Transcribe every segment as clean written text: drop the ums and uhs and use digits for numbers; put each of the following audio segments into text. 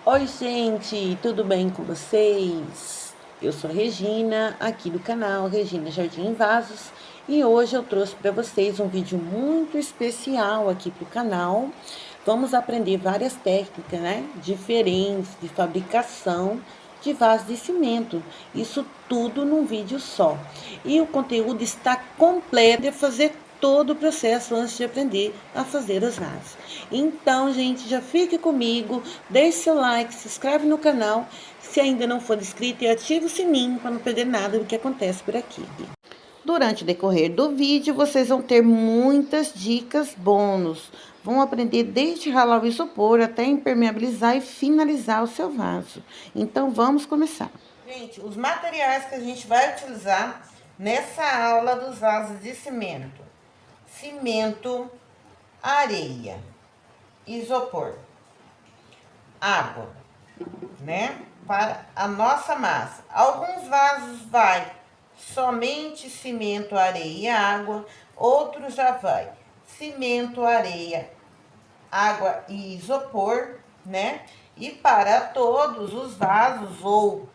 Oi, gente, tudo bem com vocês? Eu sou a Regina, aqui do canal Regina Jardim em Vasos, e hoje eu trouxe para vocês um vídeo muito especial aqui para o canal. Vamos aprender várias técnicas, né, diferentes de fabricação de vasos de cimento. Isso tudo num vídeo só. E o conteúdo está completo de fazer todo o processo antes de aprender a fazer os vasos. Então, gente, já fique comigo, deixe seu like, se inscreve no canal, se ainda não for inscrito, e ative o sininho para não perder nada do que acontece por aqui. Durante o decorrer do vídeo, vocês vão ter muitas dicas bônus. Vão aprender desde ralar o isopor até impermeabilizar e finalizar o seu vaso. Então, vamos começar. Gente, os materiais que a gente vai utilizar nessa aula dos vasos de cimento. Cimento, areia, isopor, água, né? Para a nossa massa. Alguns vasos vai somente cimento, areia e água, outros já vai cimento, areia, água e isopor, né? E para todos os vasos, ou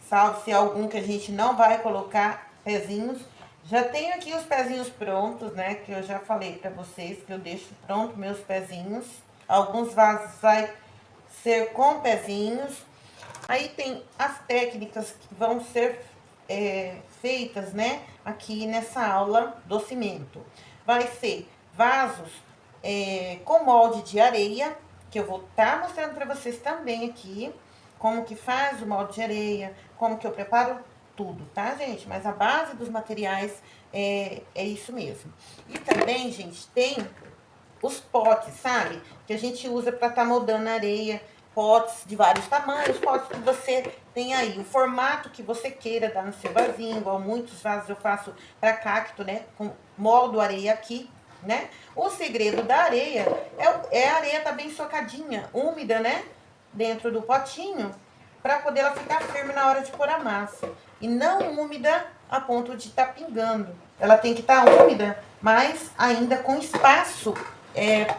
salvo se algum que a gente não vai colocar pezinhos, já tenho aqui os pezinhos prontos, né? Que eu já falei para vocês que eu deixo pronto meus pezinhos. Alguns vasos vai ser com pezinhos. Aí tem as técnicas que vão ser feitas, né? Aqui nessa aula do cimento. Vai ser vasos com molde de areia, que eu vou estar mostrando para vocês também aqui. Como que faz o molde de areia, como que eu preparo tudo, tá, gente? Mas a base dos materiais é isso mesmo. E também, gente, tem os potes, sabe? Que a gente usa para estar moldando a areia. Potes de vários tamanhos, potes que você tem aí. O formato que você queira dar no seu vasinho, igual muitos vasos eu faço para cacto, né? Com moldo areia aqui, né? O segredo da areia é a areia tá bem socadinha, úmida, né? Dentro do potinho, para poder ela ficar firme na hora de pôr a massa. E não úmida a ponto de estar pingando. Ela tem que estar úmida, mas ainda com espaço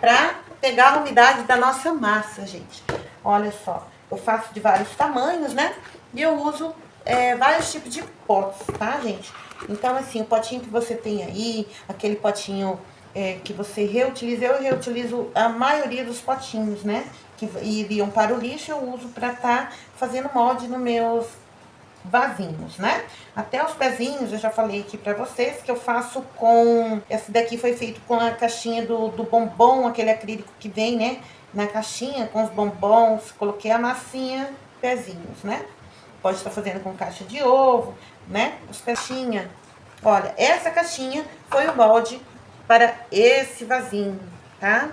para pegar a umidade da nossa massa, gente. Olha só, eu faço de vários tamanhos, né? E eu uso vários tipos de potes, tá, gente? Então, assim, o potinho que você tem aí, aquele potinho que você reutiliza, eu reutilizo a maioria dos potinhos, né? Que iriam para o lixo, eu uso para estar fazendo molde nos meus vasinhos, né? Até os pezinhos, eu já falei aqui pra vocês que eu faço com... Esse daqui foi feito com a caixinha do bombom, aquele acrílico que vem, né? Na caixinha, com os bombons, coloquei a massinha, pezinhos, né? Pode estar fazendo com caixa de ovo, né? Os caixinha. Olha, essa caixinha foi o molde para esse vasinho, tá?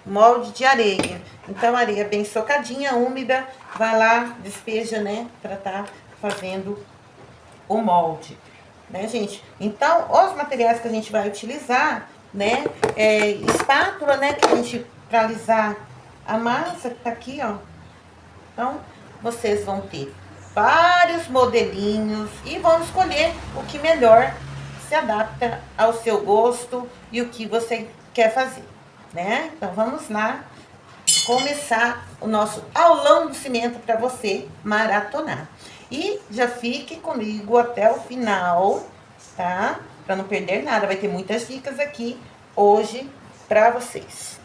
Molde de areia. Então, areia bem socadinha, úmida, vai lá, despeja, né? Pra tá fazendo o molde, né, gente? Então, os materiais que a gente vai utilizar, né? Espátula, né? Que a gente, pra alisar a massa, que tá aqui, ó. Então, vocês vão ter vários modelinhos e vão escolher o que melhor se adapta ao seu gosto e o que você quer fazer, né? Então, vamos lá começar o nosso aulão do cimento para você maratonar. E já fique comigo até o final, tá? Para não perder nada, vai ter muitas dicas aqui hoje para vocês.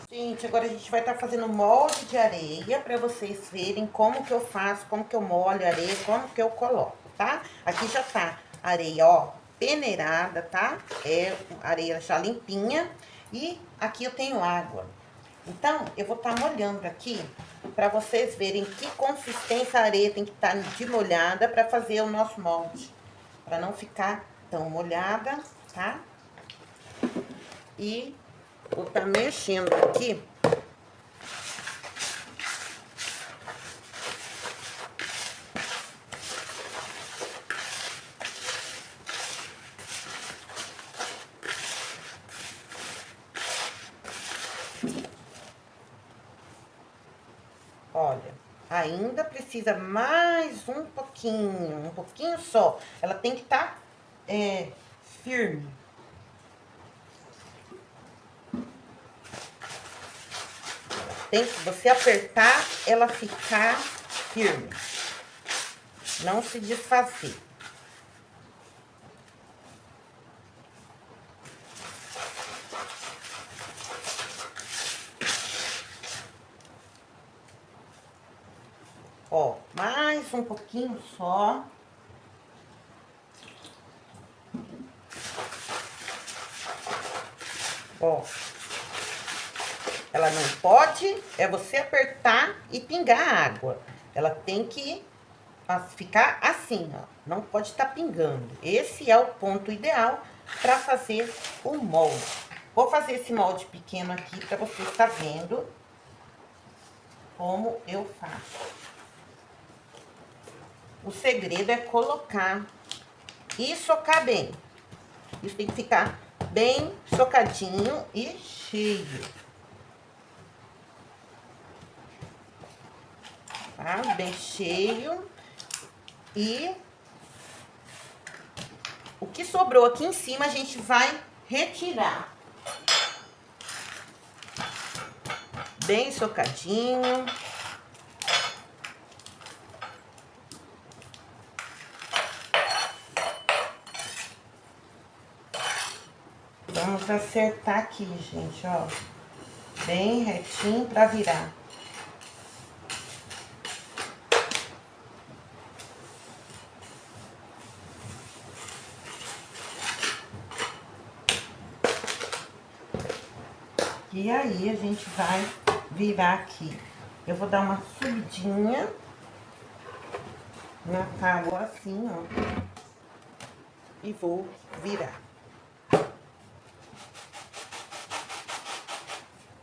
Gente, agora a gente vai estar fazendo molde de areia para vocês verem como que eu faço, como que eu molho a areia, como que eu coloco, tá? Aqui já tá areia, ó, peneirada, tá? É areia já limpinha. E aqui eu tenho água. Então, eu vou estar molhando aqui para vocês verem que consistência a areia tem que estar de molhada para fazer o nosso molde. Para não ficar tão molhada, tá? E vou estar mexendo aqui. Olha, ainda precisa mais um pouquinho só. Ela tem que estar firme. tem que você apertar, ela ficar firme. Não se desfazer. Ó, mais um pouquinho só. Ó. Ela não pode, é você apertar e pingar a água. Ela tem que ficar assim, ó. Não pode estar pingando. Esse é o ponto ideal para fazer o molde. Vou fazer esse molde pequeno aqui para você estar vendo como eu faço. O segredo é colocar e socar bem. Isso tem que ficar bem socadinho e cheio. Tá? Bem cheio. E o que sobrou aqui em cima a gente vai retirar. Bem socadinho. Vamos acertar aqui, gente, ó. Bem retinho pra virar. E aí, a gente vai virar aqui. Eu vou dar uma subidinha na tábua assim, ó. E vou virar.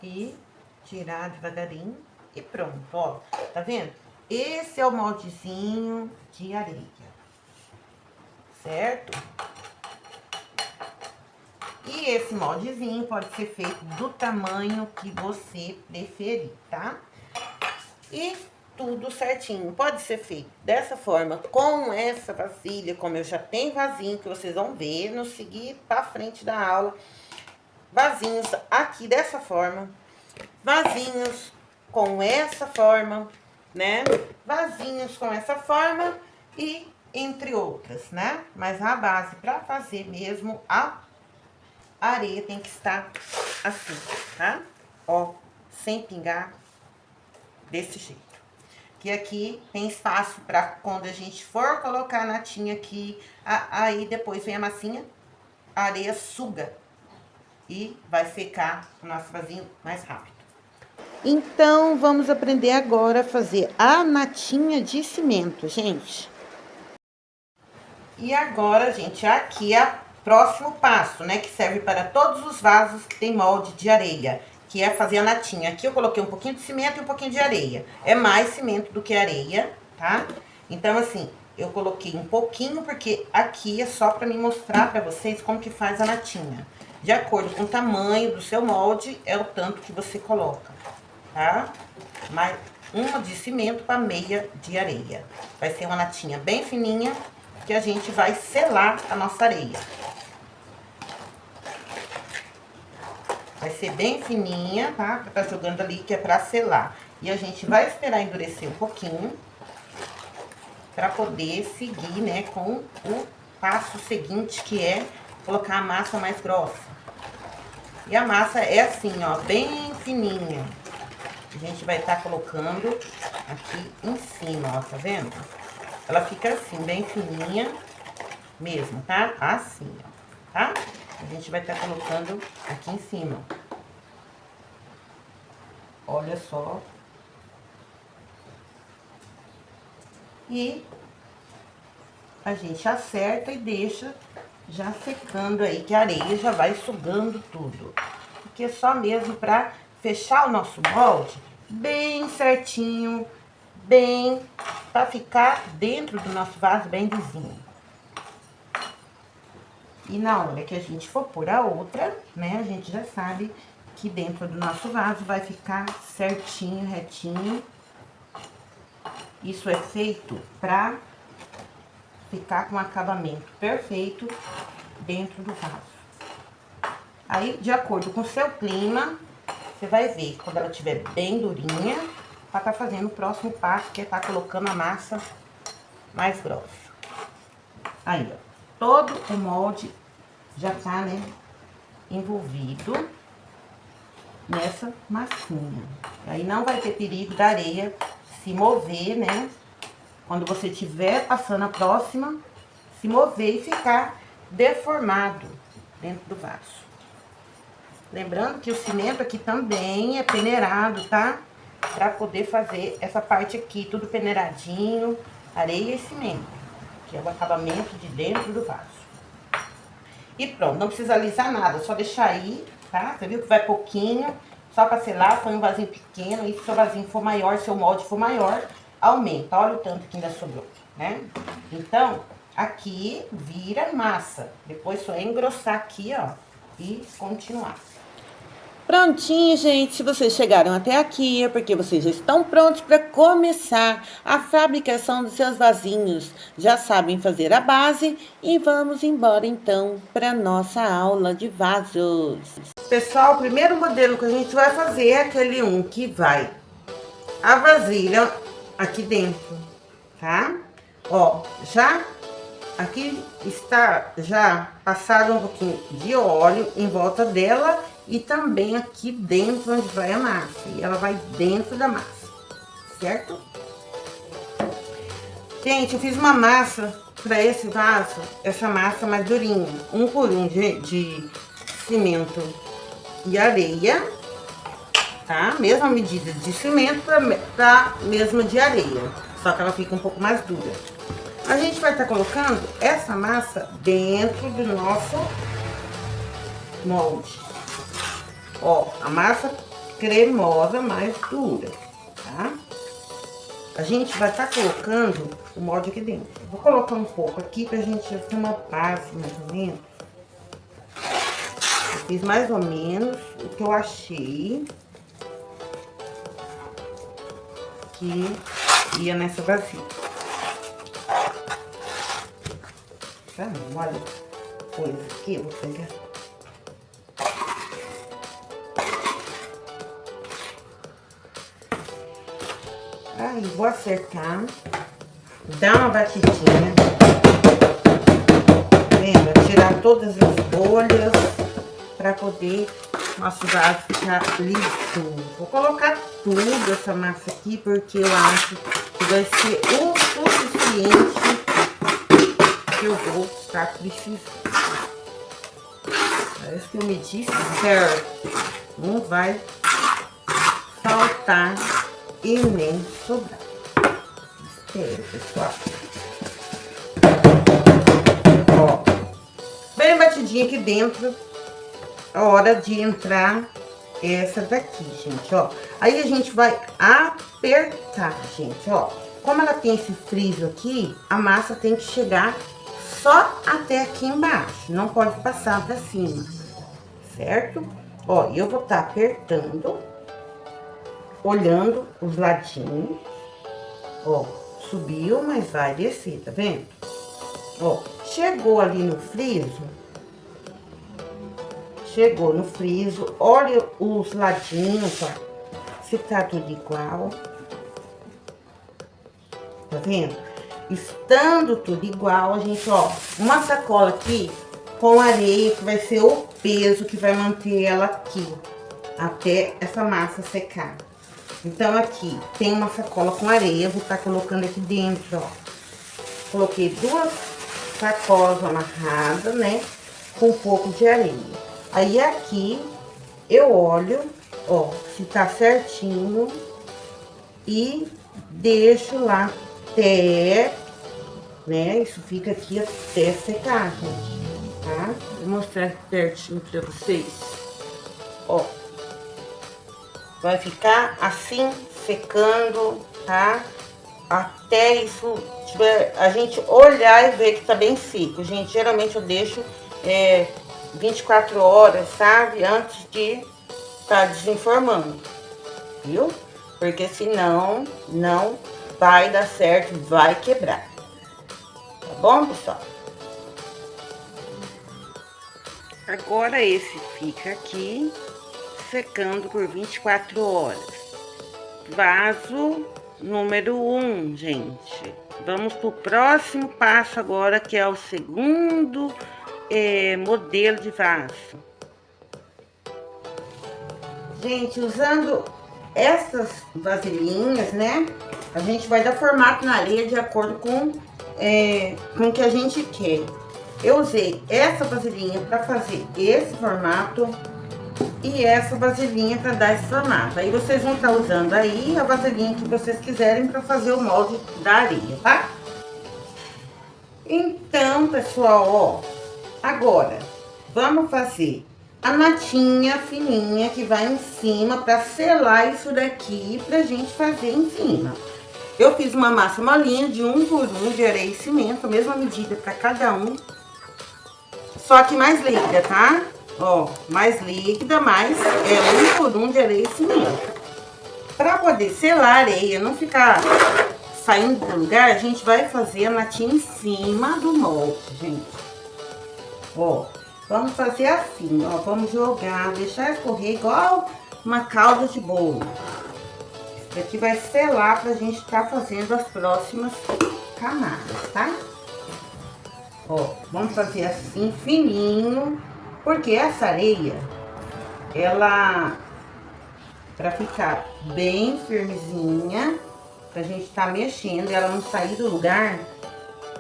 E tirar devagarinho e pronto, ó. Tá vendo? Esse é o moldezinho de areia. Certo? E esse moldezinho pode ser feito do tamanho que você preferir, tá? E tudo certinho. Pode ser feito dessa forma, com essa vasilha, como eu já tenho vasinho, que vocês vão ver no seguir pra frente da aula. Vasinhos aqui dessa forma. Vasinhos com essa forma, né? Vasinhos com essa forma e entre outras, né? Mas a base pra fazer mesmo a areia tem que estar assim, tá? Ó, sem pingar, desse jeito. Que aqui tem espaço pra quando a gente for colocar a natinha aqui, aí depois vem a massinha, a areia suga e vai secar o nosso vasinho mais rápido. Então, vamos aprender agora a fazer a natinha de cimento, gente. E agora, gente, aqui é o próximo passo, né? Que serve para todos os vasos que tem molde de areia, que é fazer a natinha. Aqui eu coloquei um pouquinho de cimento e um pouquinho de areia. É mais cimento do que areia, tá? Então, assim, eu coloquei um pouquinho, porque aqui é só para me mostrar para vocês como que faz a natinha. De acordo com o tamanho do seu molde, é o tanto que você coloca, tá? Mais uma de cimento para meia de areia. Vai ser uma natinha bem fininha, que a gente vai selar a nossa areia. Vai ser bem fininha, tá? Tá jogando ali, que é pra selar. E a gente vai esperar endurecer um pouquinho, pra poder seguir, né, com o passo seguinte, que é colocar a massa mais grossa. E a massa é assim, ó, bem fininha. A gente vai estar colocando aqui em cima, ó, tá vendo? Ela fica assim, bem fininha mesmo, tá? Assim, ó, tá? A gente vai estar colocando aqui em cima. Olha só. E a gente acerta e deixa já secando aí, que a areia já vai sugando tudo. Porque é só mesmo pra fechar o nosso molde bem certinho, bem, pra ficar dentro do nosso vaso bem lisinho. E na hora que a gente for pôr a outra, né, a gente já sabe que dentro do nosso vaso vai ficar certinho, retinho. Isso é feito pra ficar com um acabamento perfeito dentro do vaso. Aí, de acordo com o seu clima, você vai ver quando ela estiver bem durinha, pra tá fazendo o próximo passo, que é tá colocando a massa mais grossa. Aí, ó, todo o molde já tá, né, envolvido nessa massinha. Aí não vai ter perigo da areia se mover, né? Quando você estiver passando a próxima, se mover e ficar deformado dentro do vaso. Lembrando que o cimento aqui também é peneirado, tá? Pra poder fazer essa parte aqui, tudo peneiradinho, areia e cimento, que é o acabamento de dentro do vaso. E pronto, não precisa alisar nada, só deixar aí, tá? Você viu que vai pouquinho, só pra selar, foi um vasinho pequeno, e se seu vasinho for maior, seu molde for maior, aumenta. Olha o tanto que ainda sobrou, né? Então, aqui vira massa. Depois só engrossar aqui, ó, e continuar. Prontinho, gente. Se vocês chegaram até aqui, é porque vocês já estão prontos para começar a fabricação dos seus vasinhos. Já sabem fazer a base e vamos embora, então, para nossa aula de vasos. Pessoal, o primeiro modelo que a gente vai fazer é aquele que vai a vasilha aqui dentro, tá? Ó, já aqui está já passado um pouquinho de óleo em volta dela e também aqui dentro onde vai a massa. E ela vai dentro da massa, certo? Gente, eu fiz uma massa para esse vaso, essa massa mais durinha, 1 por 1 de cimento e areia, tá? Mesma medida de cimento para mesma de areia, só que ela fica um pouco mais dura. A gente vai estar colocando essa massa dentro do nosso molde. Ó, a massa cremosa, mais dura, tá? A gente vai estar colocando o molde aqui dentro. Vou colocar um pouco aqui pra gente ter uma base, mais ou menos. Eu fiz mais ou menos o que eu achei que ia nessa vasilha. Tá? Olha, coisa aqui, eu vou pegar. Aí, vou acertar, dar uma batidinha, vendo? Tirar todas as bolhas, pra poder nosso vaso ficar liso. Vou colocar tudo essa massa aqui, porque eu acho que vai ser o suficiente que eu vou estar precisando. Parece que eu medi certo. Não vai faltar e nem sobrar. Espero, pessoal. Ó, bem batidinha aqui dentro. A hora de entrar essa daqui, gente, ó. Aí a gente vai apertar, gente, ó. Como ela tem esse friso aqui, a massa tem que chegar só até aqui embaixo. Não pode passar pra cima, certo? Ó, eu vou estar apertando, olhando os ladinhos. Ó, subiu, mas vai descer, tá vendo? Ó, chegou ali no friso. Chegou no friso, olha os ladinhos, ó, se tá tudo igual. Tá vendo? Estando tudo igual, a gente, ó, uma sacola aqui com areia, que vai ser o peso que vai manter ela aqui, até essa massa secar. Então, aqui tem uma sacola com areia, vou estar colocando aqui dentro, ó. Coloquei 2 sacolas amarradas, né, com um pouco de areia. Aí, aqui, eu olho, ó, se tá certinho e deixo lá até, né, isso fica aqui até secar, gente, tá? Vou mostrar aqui pertinho pra vocês, ó. Vai ficar assim, secando, tá? Até isso tiver, a gente olhar e ver que tá bem seco. Gente, geralmente eu deixo 24 horas, sabe? Antes de tá desenformando, viu? Porque senão não vai dar certo, vai quebrar. Tá bom, pessoal? Agora esse fica aqui secando por 24 horas. Vaso número 1, gente. Vamos pro próximo passo agora, que é o segundo modelo de vaso. Gente, usando essas vasilhinhas, né? A gente vai dar formato na areia de acordo com o que a gente quer. Eu usei essa vasilhinha para fazer esse formato e essa vasilhinha para dar esse formato. Aí vocês vão estar usando aí a vasilhinha que vocês quiserem para fazer o molde da areia, tá? Então, pessoal, ó, agora vamos fazer a natinha fininha que vai em cima para selar isso daqui pra gente fazer em cima. Eu fiz uma massa molinha de 1 por 1 de areia e cimento, a mesma medida para cada um, só que mais líquida, tá? Ó, mais líquida, mas 1 por 1 de areia e cimento. Para poder selar a areia, não ficar saindo do lugar, a gente vai fazer a natinha em cima do molde, gente. Ó, vamos fazer assim, ó, vamos jogar, deixar escorrer igual uma calda de bolo. Isso aqui vai selar pra gente estar fazendo as próximas camadas, tá? Ó, vamos fazer assim, fininho, porque essa areia, ela, pra ficar bem firmezinha, pra gente tá mexendo e ela não sair do lugar,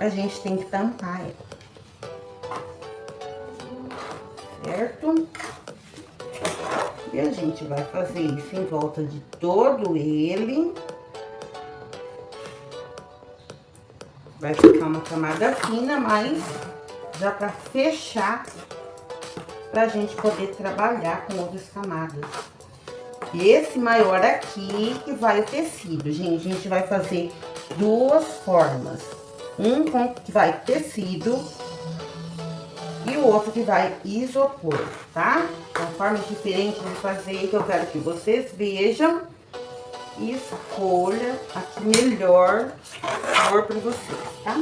a gente tem que tampar ela. Certo? E a gente vai fazer isso em volta de todo ele. Vai ficar uma camada fina, mas já pra fechar, pra gente poder trabalhar com outras camadas. E esse maior aqui que vai o tecido, gente. A gente vai fazer duas formas. Um que vai tecido e o outro que vai isopor, tá? São formas diferentes de fazer, que eu quero que vocês vejam e escolha a que melhor for para vocês, tá?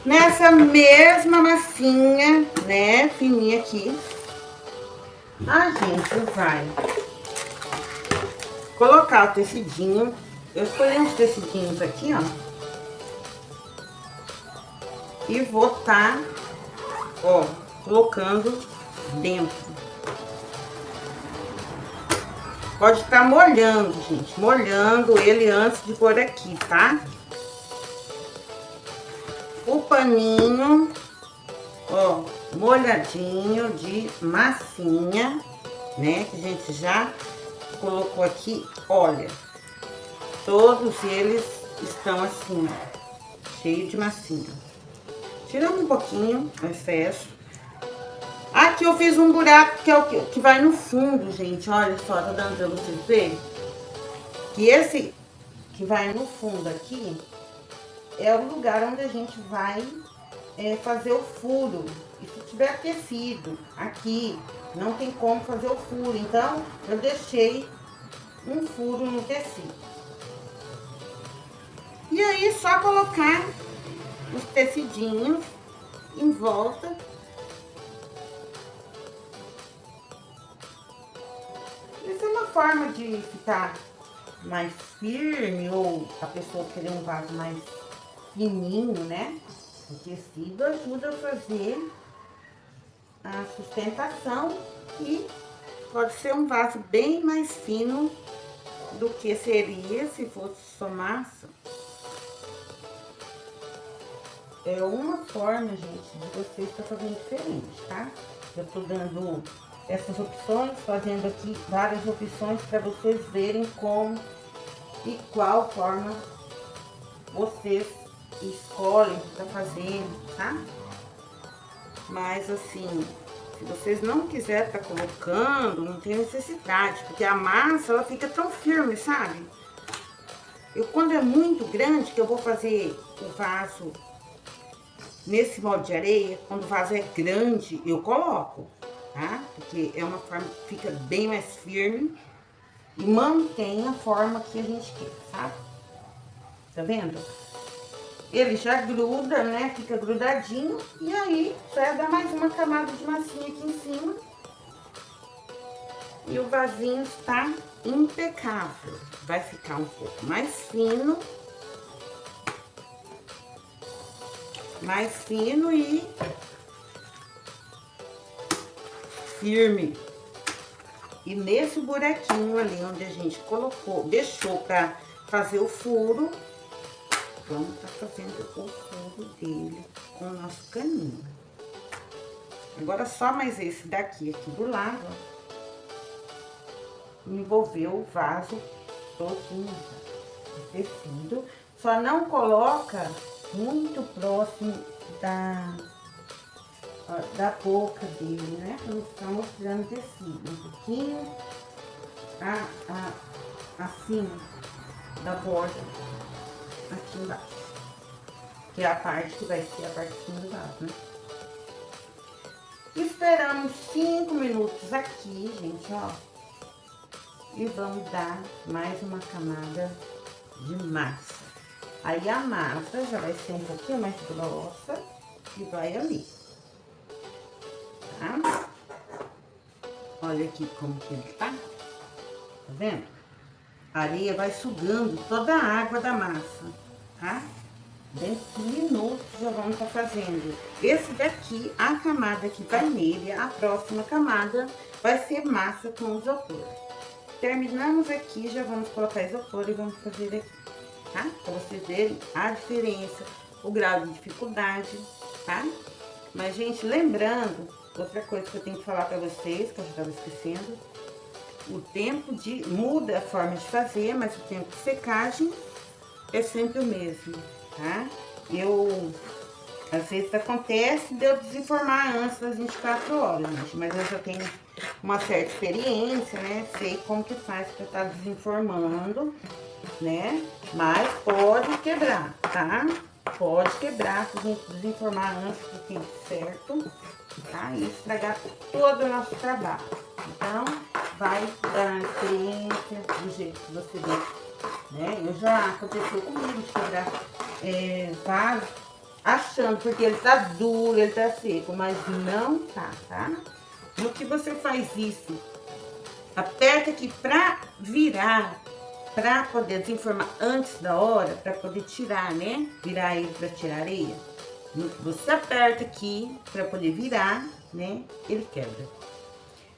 Nessa mesma massinha, né, fininha aqui, a gente vai colocar o tecidinho. Eu escolhi uns tecidinhos aqui, ó. E vou tá, ó, colocando dentro. Pode estar molhando, gente, molhando ele antes de pôr aqui, tá? O paninho, ó, molhadinho de massinha, né? Que a gente já colocou aqui, olha. Todos eles estão assim, ó, cheio de massinha. Tirando um pouquinho o excesso. Aqui eu fiz um buraco que é o que vai no fundo, gente. Olha só, tá dando pra vocês verem? Que esse que vai no fundo aqui é o lugar onde a gente vai fazer o furo. E se tiver tecido aqui, não tem como fazer o furo. Então, eu deixei um furo no tecido. E aí, só colocar os tecidinhos em volta. Essa é uma forma de ficar mais firme, ou a pessoa querer um vaso mais fininho, né? O tecido ajuda a fazer a sustentação e pode ser um vaso bem mais fino do que seria se fosse só massa. É uma forma, gente, de você estar fazendo diferente, tá? Eu tô dando essas opções, fazendo aqui várias opções para vocês verem como e qual forma vocês escolhem para fazendo, tá? Mas assim, se vocês não quiserem estar colocando, não tem necessidade, porque a massa ela fica tão firme, sabe? Quando é muito grande, que eu vou fazer o vaso nesse molde de areia, quando o vaso é grande, eu coloco, tá? Porque é uma forma que fica bem mais firme e mantém a forma que a gente quer, sabe? Tá vendo? Ele já gruda, né? Fica grudadinho. E aí, só é dar mais uma camada de massinha aqui em cima. E o vasinho está impecável. Vai ficar um pouco mais fino. Mais fino e firme. E nesse buraquinho ali onde a gente colocou, deixou para fazer o furo, vamos estar fazendo o furo dele com o nosso caninho. Agora só mais esse daqui aqui do lado, envolveu o vaso todinho de tecido. Só não coloca muito próximo da boca dele, né? Pra não ficar mostrando tecido. Um pouquinho acima da borda, aqui embaixo. Que é a parte que vai ser a parte de cima do vaso, né? Esperamos 5 minutos aqui, gente, ó. E vamos dar mais uma camada de massa. Aí a massa já vai ser um pouquinho mais grossa e vai ali, tá? Olha aqui como que ele tá vendo? A areia vai sugando toda a água da massa, tá? Dentro de minutos já vamos estar fazendo. Esse daqui, a camada que vai nele, a próxima camada vai ser massa com isopor. Terminamos aqui, já vamos colocar isopor e vamos fazer aqui, tá? Pra vocês verem a diferença, o grau de dificuldade, tá? Mas, gente, lembrando, outra coisa que eu tenho que falar pra vocês, que eu já estava esquecendo, o tempo muda a forma de fazer, mas o tempo de secagem é sempre o mesmo, tá? Às vezes acontece de eu desenformar antes das 24 horas, gente, mas eu já tenho uma certa experiência, né? Sei como que faz pra estar desenformando, né? Mas pode quebrar, tá? Pode quebrar se a gente desenformar antes do tempo certo, tá? E estragar todo o nosso trabalho. Então, vai dar experiência do jeito que você vê, né? Já aconteceu comigo de quebrar vaso, achando, porque ele tá duro, ele tá seco, mas não tá, tá? No que você faz isso, aperta aqui pra virar, pra poder desenformar antes da hora, pra poder tirar, né? Virar ele pra tirar areia. No que você aperta aqui pra poder virar, né? Ele quebra.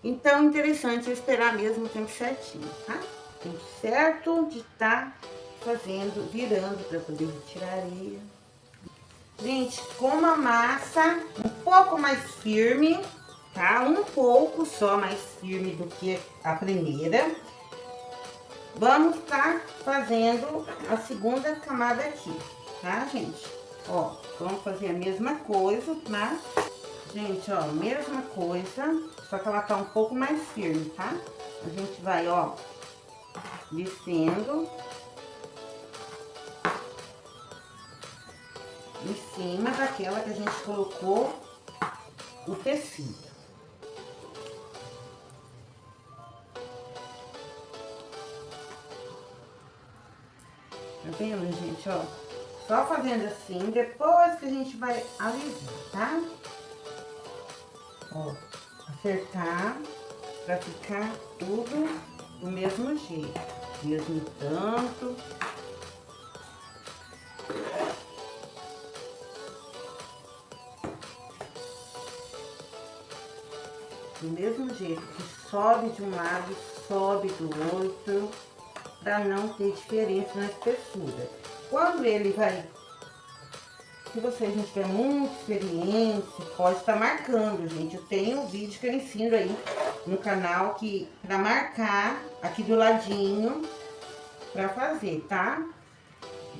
Então, interessante é esperar mesmo o tempo certinho, tá? O tempo certo de estar fazendo, virando pra poder retirar areia. Gente, com uma massa um pouco mais firme, tá? Um pouco só mais firme do que a primeira. Vamos estar fazendo a segunda camada aqui, tá, gente? Ó, vamos fazer a mesma coisa, tá? Gente, ó, mesma coisa, só que ela tá um pouco mais firme, tá? A gente vai, ó, descendo em cima daquela que a gente colocou o tecido. Tá vendo, gente, ó? Só fazendo assim, depois que a gente vai alisar, tá? Ó, acertar pra ficar tudo do mesmo jeito, mesmo tanto. Do mesmo jeito que sobe de um lado, sobe do outro, para não ter diferença na espessura. Quando ele vai, se vocês não tiverem muita experiência, pode estar marcando, gente. Eu tenho um vídeo que eu ensino aí no canal que para marcar aqui do ladinho para fazer, tá?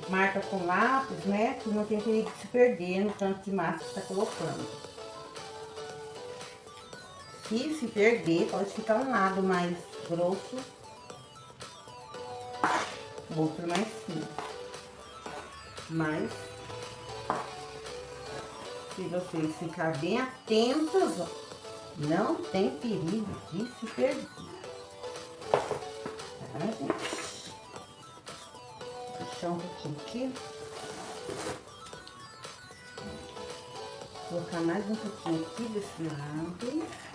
Marca com lápis, né? Que não tem perigo de se perder no tanto de massa que tá colocando. Se perder, pode ficar um lado mais grosso, o outro mais fino. Mas, se vocês ficarem bem atentos, ó, não tem perigo de se perder. Tá, gente? Vou puxar um pouquinho aqui. Vou colocar mais um pouquinho aqui desse lado.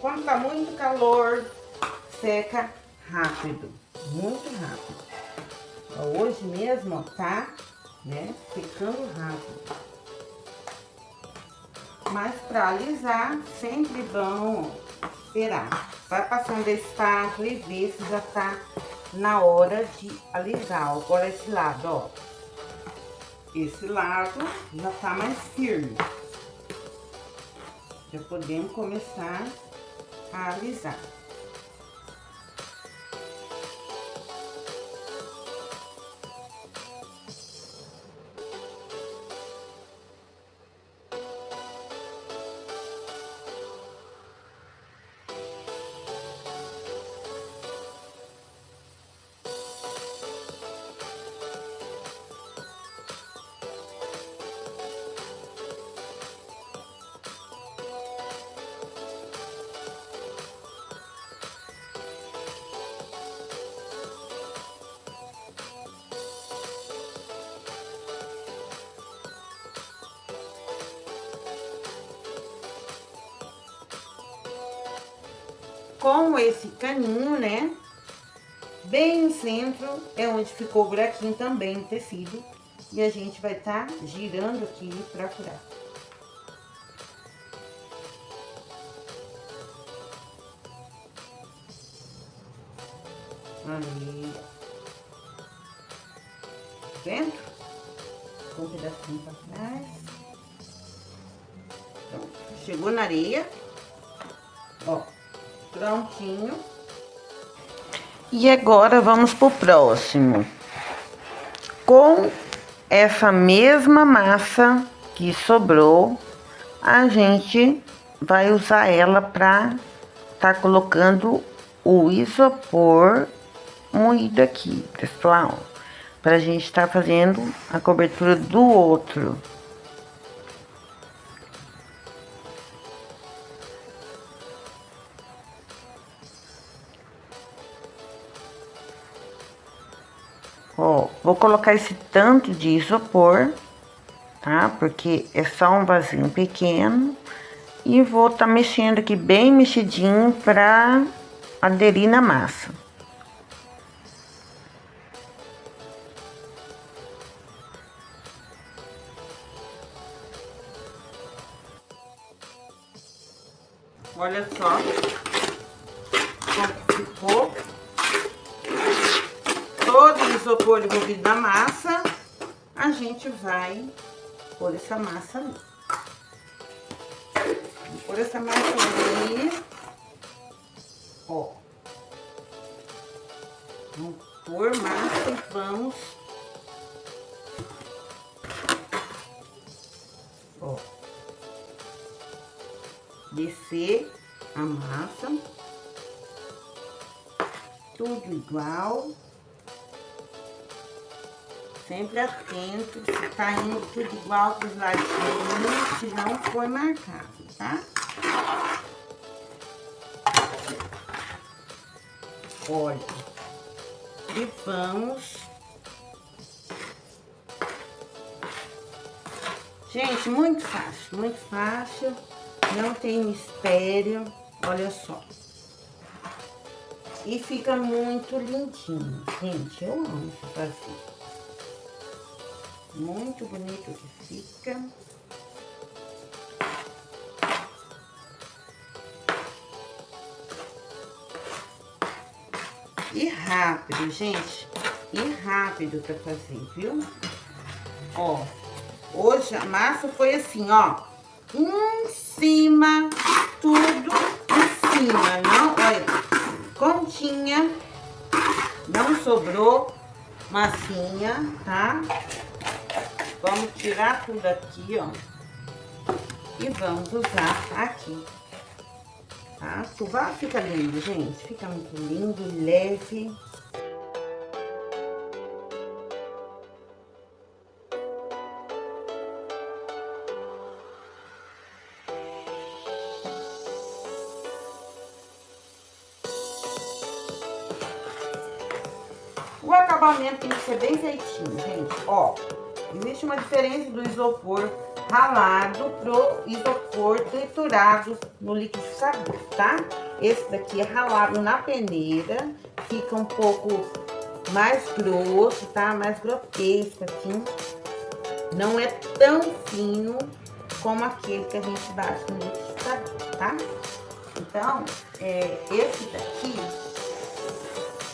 Quando tá muito calor, seca rápido, muito rápido. Ó, hoje mesmo, ó, tá, né, secando rápido. Mas pra alisar, sempre bom esperar. Vai passando a espátula e ver se já tá na hora de alisar. Agora esse lado, ó. Esse lado já tá mais firme. Já podemos começar a alisar. Com esse caninho, né, bem no centro é onde ficou o buraquinho também no tecido. E a gente vai estar girando aqui pra furar. Ali, dentro, com um pedacinho pra trás. Então, chegou na areia, ó. Prontinho. E agora vamos pro próximo. Com essa mesma massa que sobrou, a gente vai usar ela pra tá colocando o isopor moído aqui, pessoal. Pra gente tá fazendo a cobertura do outro. Ó, vou colocar esse tanto de isopor, tá? Porque é só um vasinho pequeno. E vou tá mexendo aqui bem mexidinho pra aderir na massa. Olha só como ficou. Todo o isopor envolvido na massa, a gente vai pôr essa massa ali. Vou pôr essa massa ali, ó. Vamos pôr massa e vamos, ó, descer a massa, tudo igual. Sempre atento se tá indo tudo igual pros ladinhos, se não for marcado, tá? Olha, e vamos Gente, muito fácil, não tem mistério, olha só. E fica muito lindinho, gente, eu amo esse vazio. Muito bonito que fica. E rápido, gente, e rápido pra fazer, viu? Ó, hoje a massa foi assim, ó, em cima, tudo em cima, não, olha, continha, não sobrou massinha, tá? Vamos tirar tudo aqui, ó, e vamos usar aqui, tá? O vaso fica lindo, gente, fica muito lindo, leve. O acabamento tem que ser bem feitinho, gente. Ó, existe uma diferença do isopor ralado pro isopor triturado no liquidificador, tá? Esse daqui é ralado na peneira, fica um pouco mais grosso, tá? Mais grotesco, assim. Não é tão fino como aquele que a gente bate no liquidificador, tá? Então, esse daqui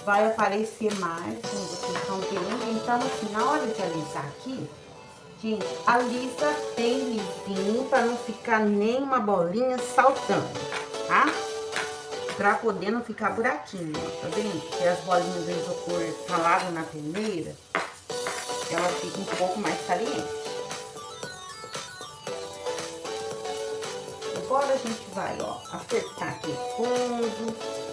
vai aparecer mais, como vocês estão vendo. Então, assim, na hora de alisar aqui, gente, alisa bem lisinho, para não ficar nenhuma bolinha saltando, tá? Pra poder não ficar buraquinho, ó, tá vendo? Porque as bolinhas do isopor ralado na peneira, ela fica um pouco mais saliente. Agora a gente vai, ó, apertar aqui o fundo.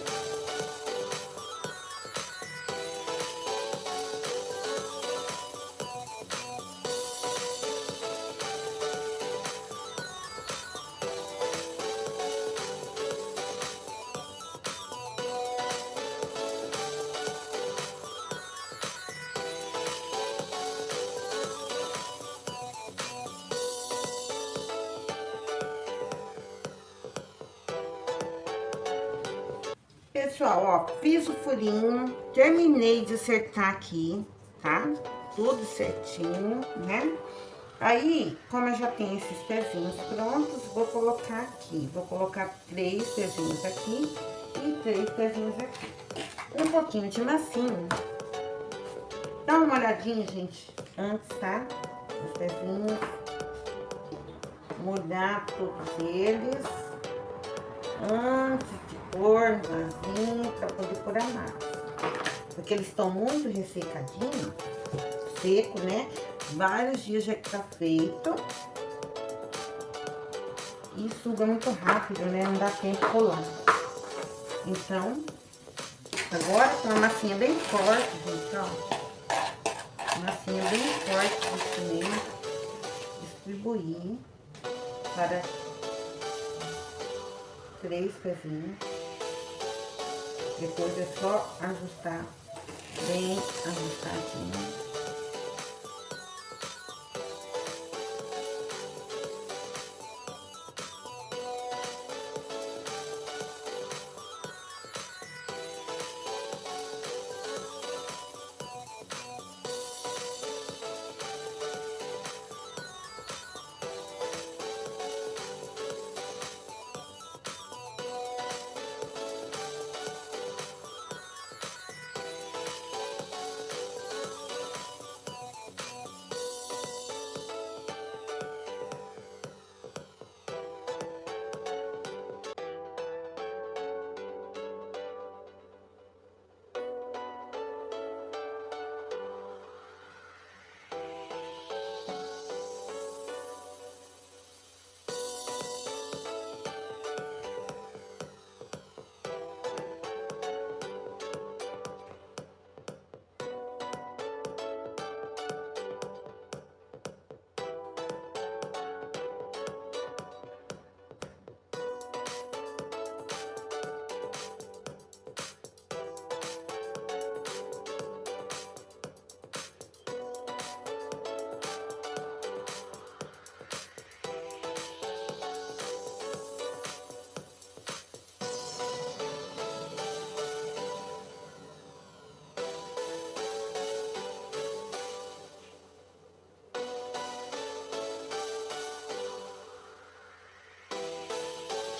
Pessoal, ó, fiz o furinho, terminei de acertar aqui, tá? Tudo certinho, né? Aí, como eu já tenho esses pezinhos prontos, vou colocar aqui. Vou colocar 3 pezinhos aqui e 3 pezinhos aqui. Um pouquinho de massinha. Dá uma olhadinha, gente, antes, tá? Os pezinhos. Molhar todos eles. Antes de pôr no vasinho, pra poder pôr a massa. Porque eles estão muito ressecadinhos, seco, né? Vários dias já que tá feito. E suga muito rápido, né? Não dá tempo de colar. Então, agora com uma massinha bem forte, gente, ó. Massinha bem forte de cimento. Distribuir para 3 pezinhos. Depois é só ajustar bem ajustadinho.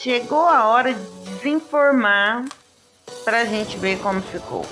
Chegou a hora de desenformar pra gente ver como ficou.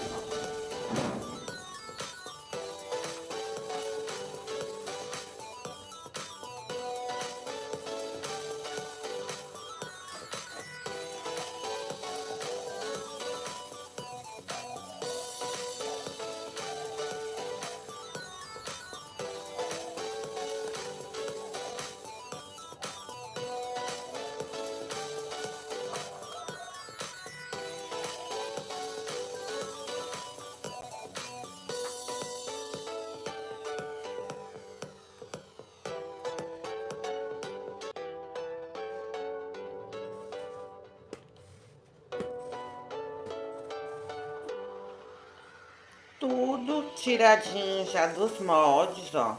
Tudo tiradinho já dos moldes, ó.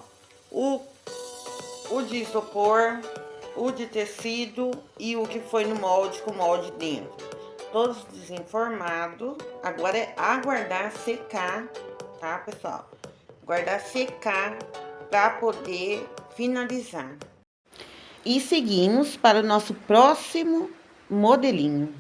O de isopor, o de tecido e o que foi no molde com o molde dentro. Todos desenformados. Agora é aguardar secar, tá, pessoal? Aguardar secar para poder finalizar. E seguimos para o nosso próximo modelinho.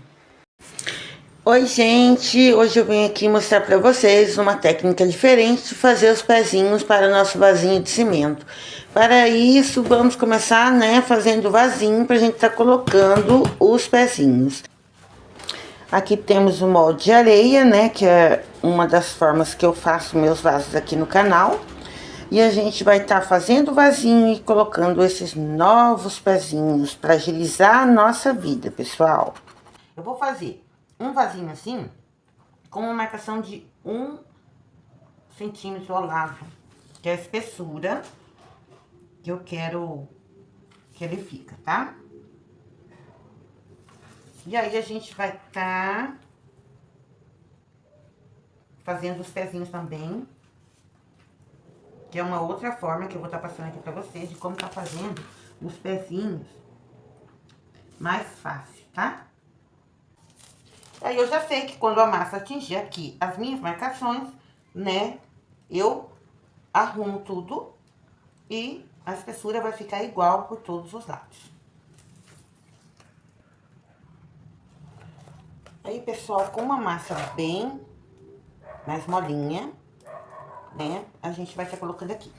Oi, gente! Hoje eu vim aqui mostrar para vocês uma técnica diferente de fazer os pezinhos para o nosso vasinho de cimento. Para isso, vamos começar, né, fazendo o vasinho para a gente estar colocando os pezinhos. Aqui temos o molde de areia, né, que é uma das formas que eu faço meus vasos aqui no canal. E a gente vai estar fazendo o vasinho e colocando esses novos pezinhos para agilizar a nossa vida, pessoal. Eu vou fazer um vasinho assim, com uma marcação de 1 centímetro ao lado, que é a espessura que eu quero que ele fica, tá? E aí a gente vai estar fazendo os pezinhos também, que é uma outra forma que eu vou estar passando aqui pra vocês de como tá fazendo os pezinhos mais fácil, tá? Aí eu já sei que quando a massa atingir aqui as minhas marcações, né, eu arrumo tudo e a espessura vai ficar igual por todos os lados. Aí, pessoal, com uma massa bem mais molinha, né, a gente vai estar colocando aqui.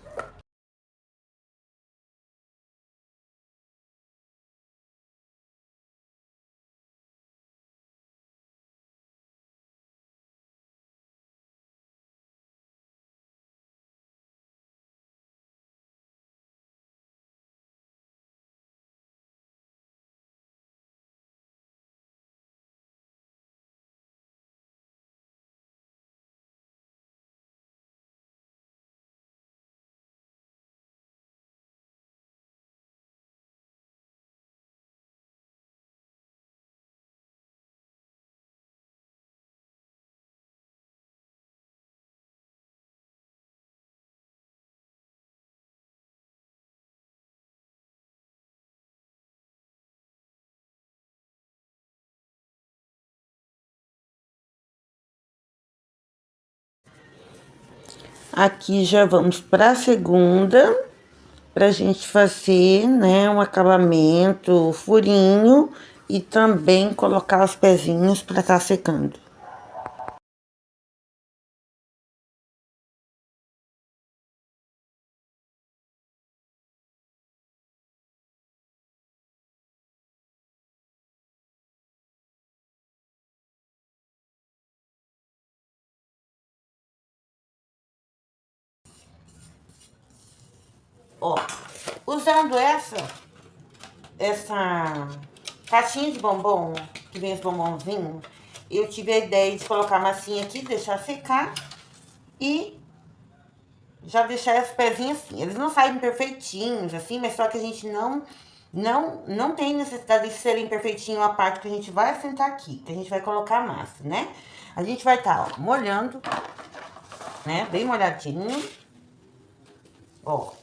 Aqui já vamos para a segunda, pra gente fazer, né, um acabamento, furinho e também colocar os pezinhos para estar secando. Ó, usando essa caixinha de bombom, que vem os bombonzinhos, eu tive a ideia de colocar a massinha aqui, deixar secar e já deixar os pezinhos assim. Eles não saem perfeitinhos, assim, mas só que a gente não tem necessidade de serem perfeitinho a parte que a gente vai assentar aqui, que a gente vai colocar a massa, né? A gente vai estar, ó, molhando, né, bem molhadinho, ó.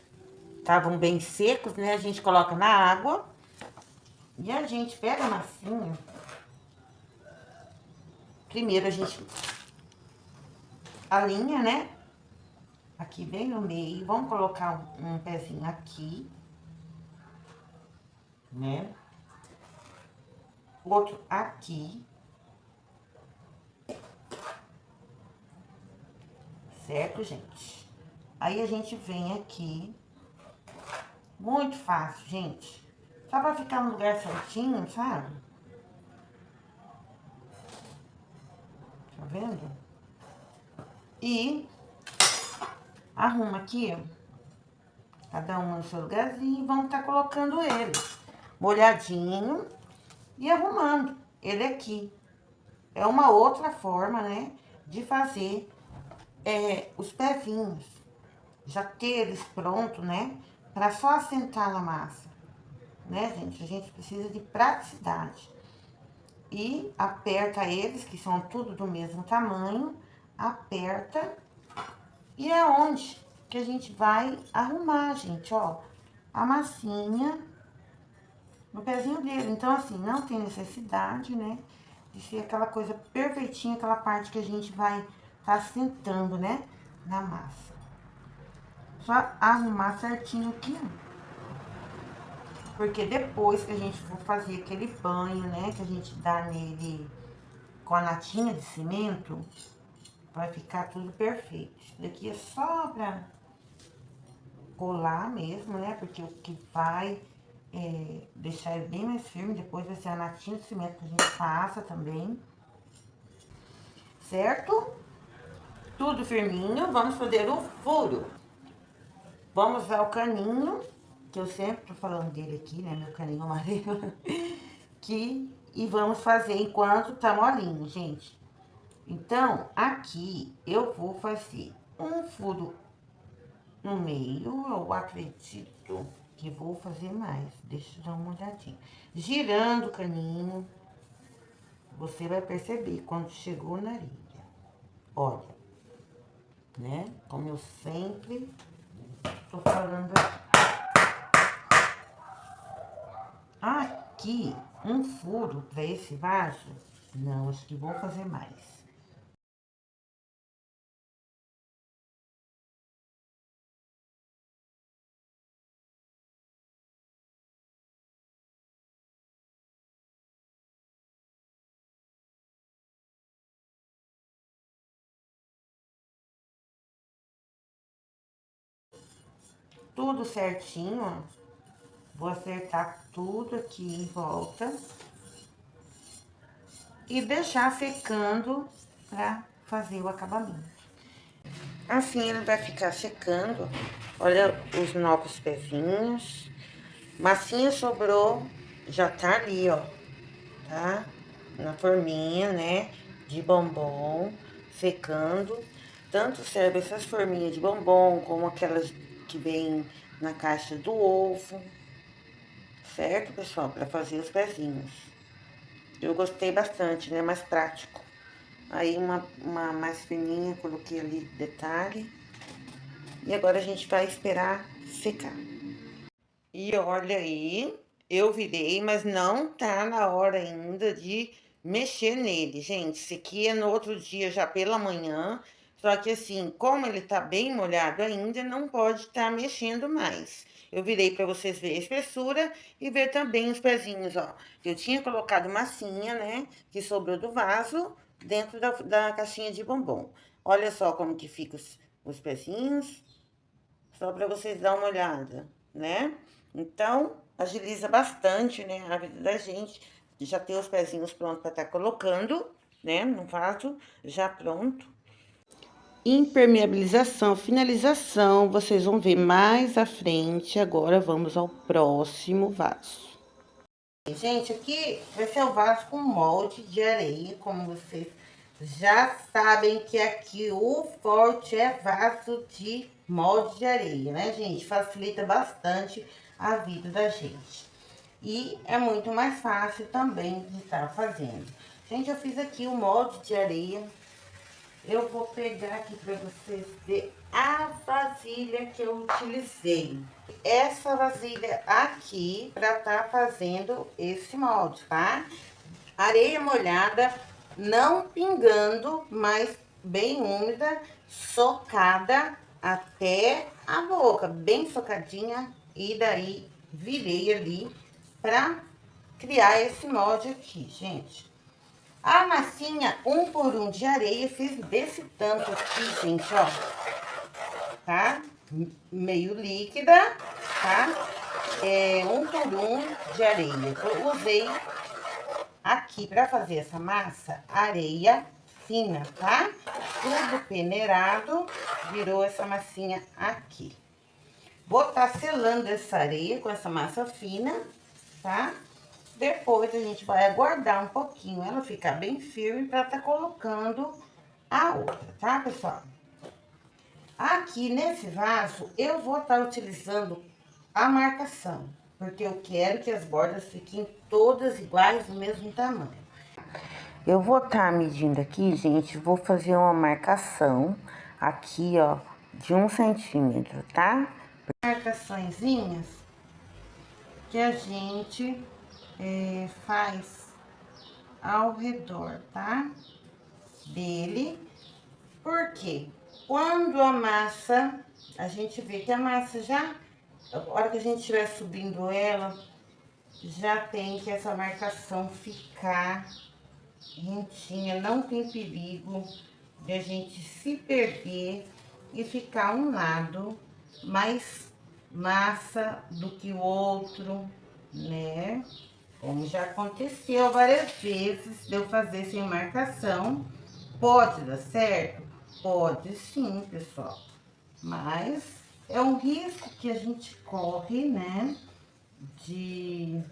Estavam bem secos, né? A gente coloca na água e a gente pega a massinha. Primeiro a gente alinha, né? Aqui bem no meio. Vamos colocar um pezinho aqui, né? outro aqui. Certo, gente? Aí a gente vem aqui. Muito fácil, gente. Só pra ficar no lugar certinho, sabe? Tá vendo? E arruma aqui, ó. Cada um no seu lugarzinho e vamos estar colocando ele molhadinho e arrumando ele aqui. É uma outra forma, né, de fazer os pezinhos. Já ter eles prontos, né, para só assentar na massa. Né, gente? A gente precisa de praticidade. E aperta eles, que são tudo do mesmo tamanho, aperta. E é onde que a gente vai arrumar, gente, ó, a massinha no pezinho dele. Então, assim, não tem necessidade, né, de ser aquela coisa perfeitinha, aquela parte que a gente vai tá sentando, né, na massa. Só arrumar certinho aqui, ó. Porque depois que a gente for fazer aquele banho, né, que a gente dá nele com a latinha de cimento, vai ficar tudo perfeito. Isso daqui é só pra colar mesmo, né, porque o que vai deixar ele bem mais firme, depois vai ser a latinha de cimento que a gente passa também. Certo? Tudo firminho, vamos fazer o furo. Vamos usar o caninho, que eu sempre tô falando dele aqui, né, meu caninho amarelo. E vamos fazer enquanto tá molinho, gente. Então, aqui eu vou fazer um furo no meio, eu acredito que vou fazer mais. Deixa eu dar uma olhadinha. Girando o caninho, você vai perceber quando chegou na areia. Olha, né? Como eu sempre tô falando aqui. Aqui, um furo para esse vaso, não, acho que vou fazer mais. Tudo certinho, ó. Vou acertar tudo aqui em volta. E deixar secando pra fazer o acabamento. Assim ele vai ficar secando. Olha os novos pezinhos. Massinha sobrou, já tá ali, ó, tá? Na forminha, né, de bombom, secando. Tanto serve essas forminhas de bombom, como aquelas que vem na caixa do ovo. Certo, pessoal? Para fazer os pezinhos. Eu gostei bastante, né? Mais prático. Aí, uma mais fininha, coloquei ali detalhe. E agora a gente vai esperar secar. E olha aí, eu virei, mas não tá na hora ainda de mexer nele, gente. Esse aqui é no outro dia, já pela manhã. Só que assim, como ele tá bem molhado ainda, não pode estar mexendo mais. Eu virei para vocês verem a espessura e ver também os pezinhos, ó. Eu tinha colocado massinha, né, que sobrou do vaso, dentro da caixinha de bombom. Olha só como que fica os pezinhos, só para vocês dar uma olhada, né? Então, agiliza bastante, né, a vida da gente. Já ter os pezinhos prontos para estar colocando, né, no vaso, já pronto. Impermeabilização, finalização, vocês vão ver mais à frente. Agora, vamos ao próximo vaso. Gente, aqui vai ser o vaso com molde de areia, como vocês já sabem que aqui o forte é vaso de molde de areia, né, gente? Facilita bastante a vida da gente. E é muito mais fácil também de estar fazendo. Gente, eu fiz aqui o molde de areia. Eu vou pegar aqui para vocês verem a vasilha que eu utilizei. Essa vasilha aqui para estar fazendo esse molde, tá? Areia molhada, não pingando, mas bem úmida, socada até a boca, bem socadinha. E daí virei ali pra criar esse molde aqui, gente. A massinha 1 por 1 de areia, fiz desse tanto aqui, gente, ó. Tá? Meio líquida, tá? 1 por 1 de areia. Eu usei aqui pra fazer essa massa, areia fina, tá? Tudo peneirado, virou essa massinha aqui. Vou tá selando essa areia com essa massa fina, tá? Depois a gente vai aguardar um pouquinho ela ficar bem firme pra tá colocando a outra, tá, pessoal? Aqui nesse vaso eu vou estar utilizando a marcação, porque eu quero que as bordas fiquem todas iguais, do mesmo tamanho. Eu vou estar medindo aqui, gente, vou fazer uma marcação aqui, ó, de 1 centímetro, tá? Marcaçõezinhas que a gente faz ao redor, tá? Dele. Por quê? Quando a massa, a gente vê que a massa já, a hora que a gente estiver subindo ela, já tem que essa marcação ficar rentinha, não tem perigo de a gente se perder e ficar um lado mais massa do que o outro, né? Como já aconteceu várias vezes de eu fazer sem marcação. Pode dar certo? Pode sim, pessoal. Mas é um risco que a gente corre, né? De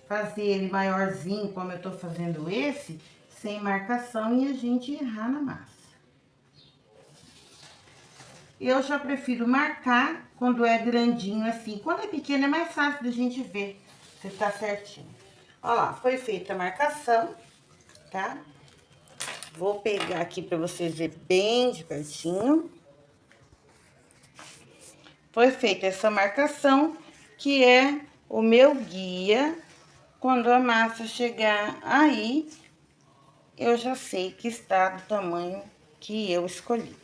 fazer ele maiorzinho, como eu tô fazendo esse, sem marcação e a gente errar na massa. Eu já prefiro marcar quando é grandinho assim. Quando é pequeno é mais fácil da gente ver se tá certinho. Ó lá, foi feita a marcação, tá? Vou pegar aqui pra vocês verem bem de pertinho. Foi feita essa marcação, que é o meu guia. Quando a massa chegar aí, eu já sei que está do tamanho que eu escolhi.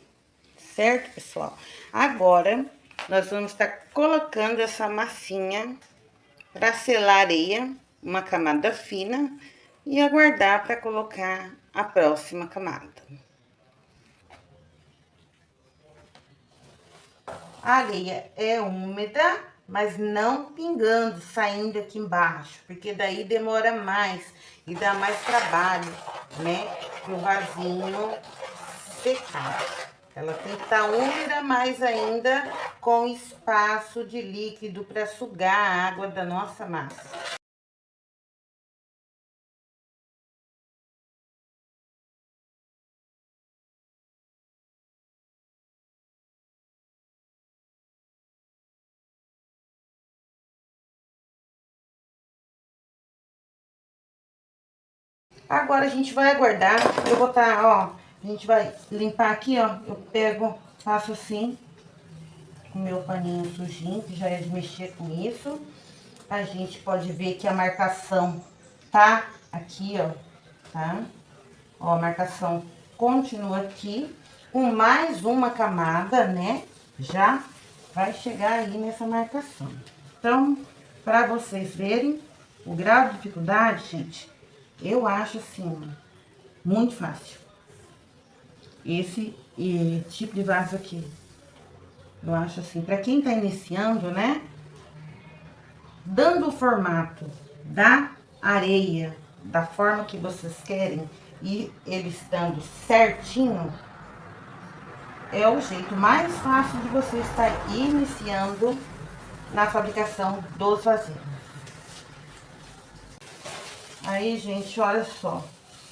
Certo, pessoal? Agora, nós vamos estar colocando essa massinha para selar a areia, uma camada fina, e aguardar para colocar a próxima camada. A areia é úmida, mas não pingando, saindo aqui embaixo, porque daí demora mais e dá mais trabalho, né? Pro vasinho secar. Ela tem que estar úmida, mas ainda com espaço de líquido para sugar a água da nossa massa. Agora a gente vai aguardar, eu vou botar, ó, a gente vai limpar aqui, ó, eu pego, faço assim, com o meu paninho sujinho, que já é de mexer com isso. A gente pode ver que a marcação tá aqui, ó, tá? Ó, a marcação continua aqui, com mais uma camada, né? Já vai chegar aí nessa marcação. Então, para vocês verem o grau de dificuldade, gente, eu acho assim, muito fácil. Esse tipo de vaso aqui. Eu acho assim, para quem tá iniciando, né? Dando o formato da areia, da forma que vocês querem, e ele estando certinho, é o jeito mais fácil de você estar iniciando na fabricação dos vasinhos. Aí, gente, olha só.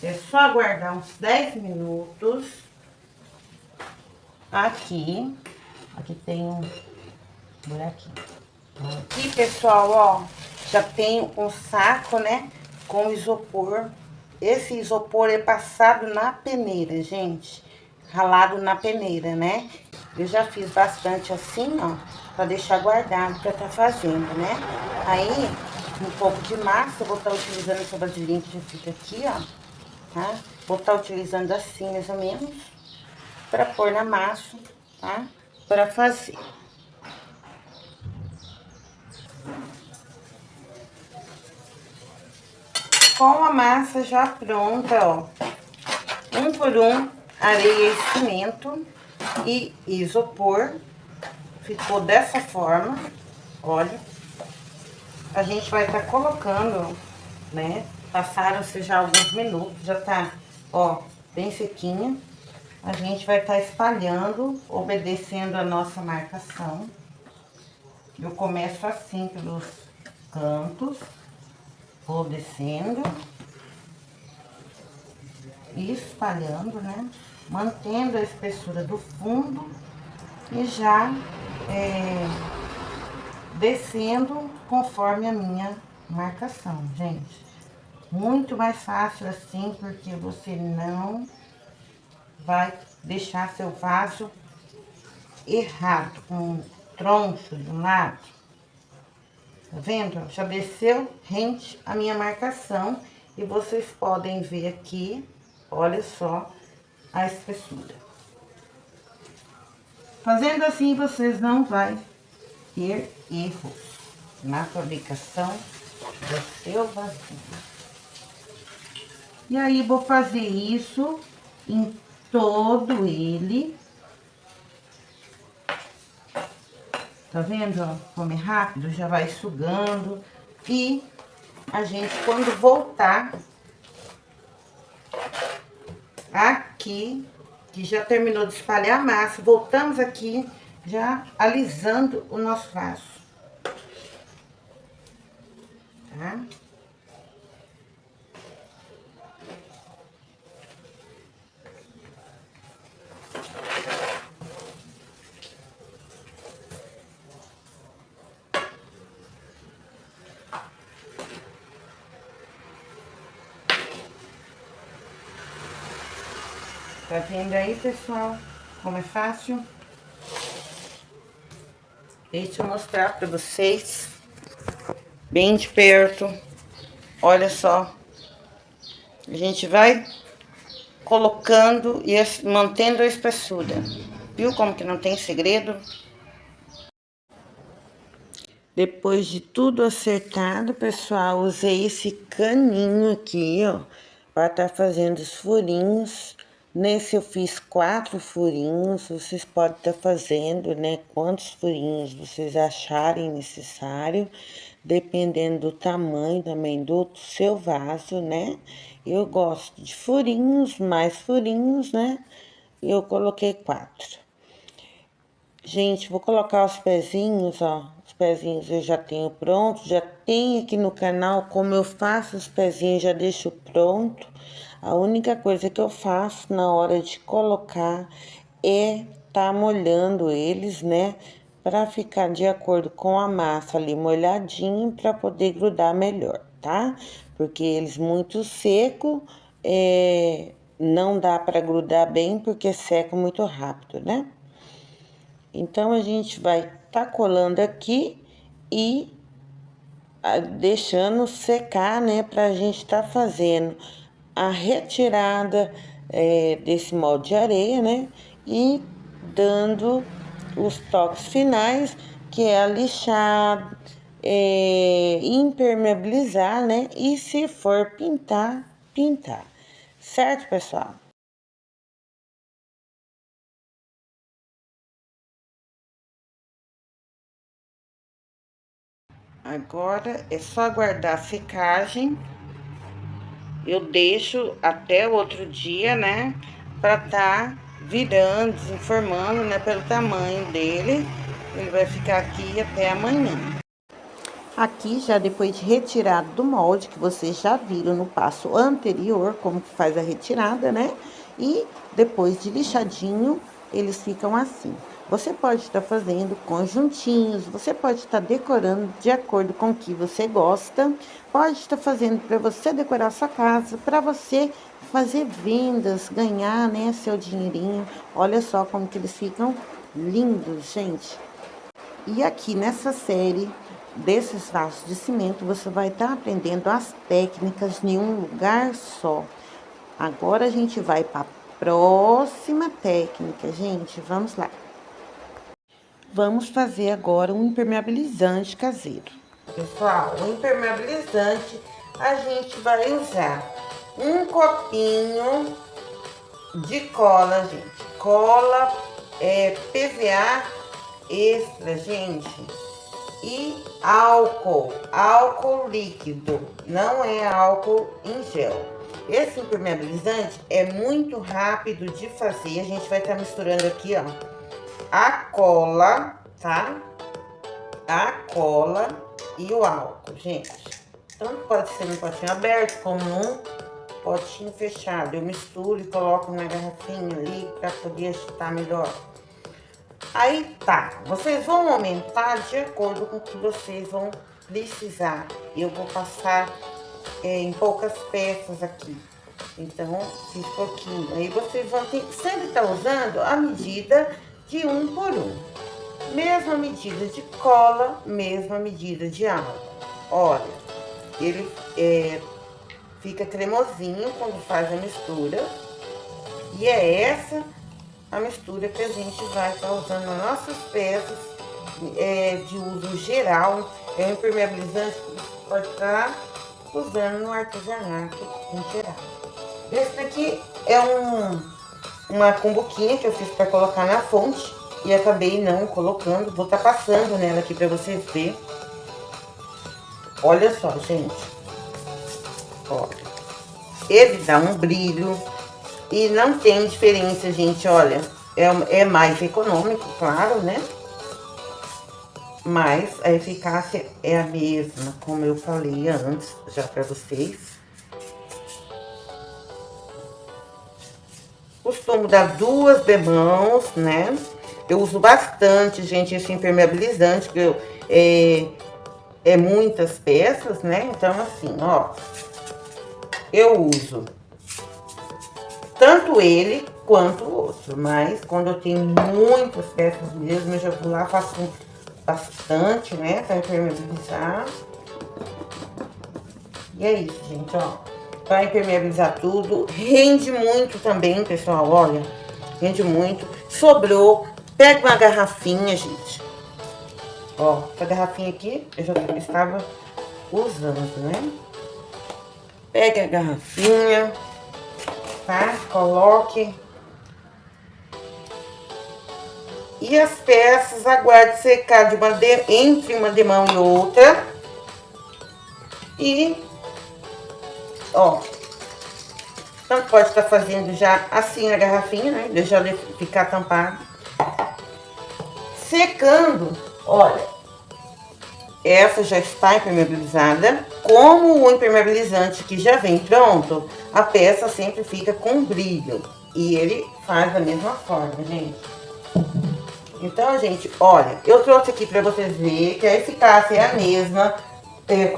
É só aguardar uns 10 minutos. Aqui tem um buraquinho. Aqui, pessoal, ó, já tem um saco, né, com isopor. Esse isopor é passado na peneira, gente. Ralado na peneira, né? Eu já fiz bastante assim, ó, pra deixar guardado pra tá fazendo, né? Aí, um pouco de massa, eu vou estar utilizando essa vasilhinha que já fica aqui, ó, tá? Vou estar utilizando assim, mais ou menos, pra pôr na massa, tá? Pra fazer. com a massa já pronta, ó. Um por um, areia e cimento e isopor. Ficou dessa forma, olha. A gente vai estar colocando, né? Passaram-se já alguns minutos, já tá, ó, bem sequinha. A gente vai estar espalhando, obedecendo a nossa marcação. Eu começo assim pelos cantos, vou descendo e espalhando, né? Mantendo a espessura do fundo e já descendo conforme a minha marcação, gente. Muito mais fácil assim, porque você não vai deixar seu vaso errado, com um troncho de um lado. Tá vendo? Já desceu rente a minha marcação e vocês podem ver aqui, olha só a espessura. Fazendo assim, vocês não vão ter erros na fabricação do seu vasinho. E aí, vou fazer isso em todo ele. Tá vendo, ó? Como é rápido, já vai sugando. E a gente, quando voltar aqui, que já terminou de espalhar a massa, voltamos aqui já alisando o nosso vaso. Tá? Tá vendo aí, pessoal, como é fácil? Deixa eu mostrar pra vocês, bem de perto. Olha só, a gente vai colocando e mantendo a espessura. Viu como que não tem segredo? Depois de tudo acertado, pessoal, usei esse caninho aqui, ó, para estar fazendo os furinhos. Nesse eu fiz 4 furinhos, vocês podem estar fazendo, né, quantos furinhos vocês acharem necessário, dependendo do tamanho também do seu vaso, né? Eu gosto de furinhos, mais furinhos, né? Eu coloquei 4. Gente, vou colocar os pezinhos, ó. Os pezinhos eu já tenho pronto, já tem aqui no canal como eu faço os pezinhos, já deixo pronto. A única coisa que eu faço na hora de colocar é tá molhando eles, né? Pra ficar de acordo com a massa ali molhadinho, pra poder grudar melhor, tá? Porque eles muito seco, não dá pra grudar bem, porque seca muito rápido, né? Então, a gente vai tá colando aqui e deixando secar, né? Pra gente tá fazendo a retirada desse molde de areia, né? E dando os toques finais, que é a lixar, impermeabilizar, né? E se for pintar, pintar. Certo, pessoal? Agora é só aguardar a secagem. Eu deixo até o outro dia, né? Pra tá virando, desenformando, né? Pelo tamanho dele. Ele vai ficar aqui até amanhã. Aqui, já depois de retirado do molde, que vocês já viram no passo anterior, como que faz a retirada, né? E depois de lixadinho, eles ficam assim. Você pode estar fazendo conjuntinhos, você pode estar decorando de acordo com o que você gosta, pode estar fazendo para você decorar sua casa, para você fazer vendas, ganhar, né, seu dinheirinho. Olha só como que eles ficam lindos, gente. E aqui nessa série desses vasos de cimento, você vai estar aprendendo as técnicas em um lugar só. Agora a gente vai para a próxima técnica, gente. Vamos lá. Vamos fazer agora um impermeabilizante caseiro. Pessoal, o impermeabilizante a gente vai usar um copinho de cola, gente. Cola PVA extra, gente. E álcool líquido, não é álcool em gel. Esse impermeabilizante é muito rápido de fazer. A gente vai estar misturando aqui, ó, a cola, tá? A cola e o álcool, gente. Tanto pode ser num potinho aberto como num potinho fechado. Eu misturo e coloco na garrafinha ali para poder agitar melhor. Aí tá, vocês vão aumentar de acordo com o que vocês vão precisar. Eu vou passar em poucas peças aqui. Então, fiz pouquinho. Aí vocês vão ter, sempre estar usando a medida de 1 por 1. Mesma medida de cola, mesma medida de álcool. Olha, ele fica cremosinho quando faz a mistura. E é essa a mistura que a gente vai estar usando nas nossas peças de uso geral. É um impermeabilizante que você pode estar usando no artesanato em geral. Esse daqui é uma cumbuquinha que eu fiz para colocar na fonte e acabei não colocando. Vou estar passando nela aqui para vocês verem. Olha só, gente. Olha. Ele dá um brilho e não tem diferença, gente. Olha, é mais econômico, claro, né? Mas a eficácia é a mesma, como eu falei antes, já para vocês. Costumo dar 2 demãos, né? Eu uso bastante, gente, esse impermeabilizante, que é muitas peças, né? Então, assim, ó, eu uso tanto ele quanto o outro, mas quando eu tenho muitas peças mesmo, eu já vou lá, faço bastante, né, pra impermeabilizar. E é isso, gente, ó. Vai impermeabilizar tudo. Rende muito também, pessoal, olha. Rende muito. Sobrou. Pega uma garrafinha, gente. Ó, essa garrafinha aqui eu já estava usando, né? Pega a garrafinha, tá? Coloque. E as peças, aguarde secar entre uma demão e outra. E, ó, tanto pode estar fazendo já assim a garrafinha, né? Deixar ele ficar tampado. Secando, olha, essa já está impermeabilizada. Como o impermeabilizante que já vem pronto, a peça sempre fica com brilho. E ele faz da mesma forma, gente. Então, gente, olha, eu trouxe aqui para vocês verem que a eficácia é a mesma,